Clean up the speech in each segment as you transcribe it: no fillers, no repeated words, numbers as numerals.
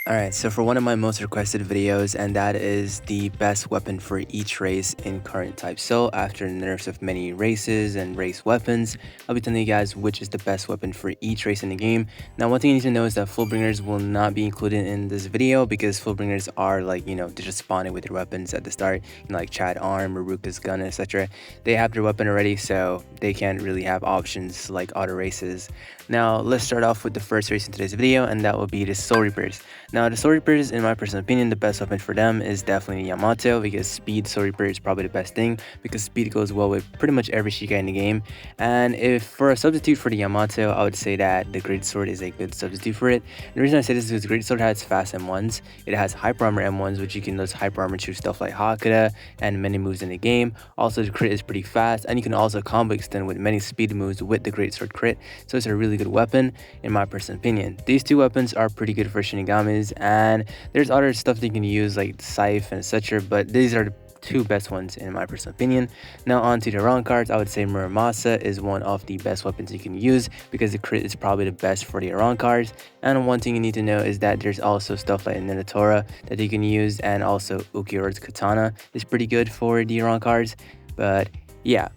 Alright, so for one of my most requested videos, and that is the best weapon for each race in current type. So after the nerfs of many races and race weapons, I'll be telling you guys which is the best weapon for each race in the game. Now one thing you need to know is that fullbringers will not be included in this video because fullbringers are like, they just spawning with their weapons at the start, like Chad Arm, Maruka's gun, etc. They have their weapon already, so they can't really have options like other races. Now let's start off with the first race in today's video, and that will be the Soul Reapers. Now, the Soul Reapers, in my personal opinion, the best weapon for them is definitely Yamato, because speed Soul Reaper is probably the best thing, because speed goes well with pretty much every Sheikah in the game. And if for a substitute for the Yamato, I would say that the Great Sword is a good substitute for it. And the reason I say this is because Great Sword has fast M1s, it has hyper armor M1s, which you can use hyper armor to stuff like Hakura and many moves in the game. Also, the crit is pretty fast, and you can also combo extend with many speed moves with the Great Sword crit, so it's a really good weapon in my personal opinion. These two weapons are pretty good for Shinigamis, and there's other stuff that you can use like Scythe and etc., but these are the two best ones in my personal opinion. Now on to the wrong cards, I would say Muramasa is one of the best weapons you can use because the crit is probably the best for the wrong cards. And one thing you need to know is that there's also stuff like Ninatora that you can use, and also Ukiura's Katana is pretty good for the wrong cards. But yeah,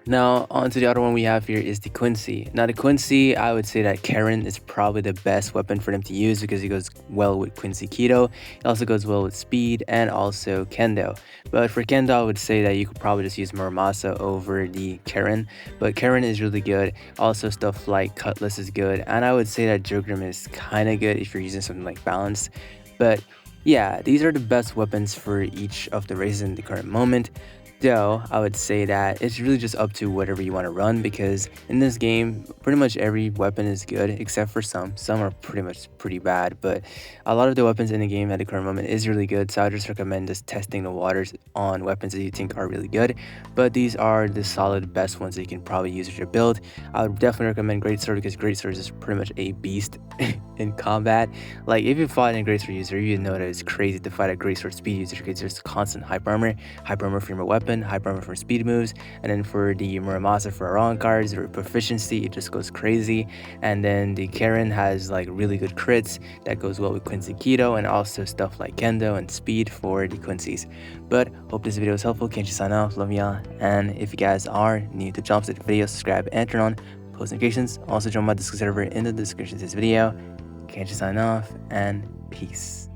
now, on to the other one we have here is the Quincy. Now, the Quincy, I would say that Karen is probably the best weapon for them to use because it goes well with Quincy Keto. It also goes well with Speed and also Kendo. But for Kendo, I would say that you could probably just use Muramasa over the Karen. But Karen is really good. Also, stuff like Cutlass is good. And I would say that Jogrim is kind of good if you're using something like Balance. But yeah, these are the best weapons for each of the races in the current moment. Though I would say that it's really just up to whatever you want to run, because in this game pretty much every weapon is good except for some are pretty bad, but a lot of the weapons in the game at the current moment is really good. So I just recommend just testing the waters on weapons that you think are really good, but these are the solid best ones that you can probably use with your build. I would definitely recommend Greatsword because Greatsword is pretty much a beast in combat. Like if you fought a Greatsword user, you know that it's crazy to fight a Greatsword speed user because there's constant hyper armor for your weapon, hyper armor for speed moves, and then for the Muramasa for wrong cards, their proficiency, it just goes crazy. And then the Karen has like really good crits that goes well with Quincy Keto, and also stuff like Kendo and speed for the Quincy's. But hope this video was helpful. Kenshi sign off, love y'all, and if you guys are new to Jump Stick video, subscribe and turn on post notifications. Also join my Discord server in the description of this video. Kenshi sign off, and peace.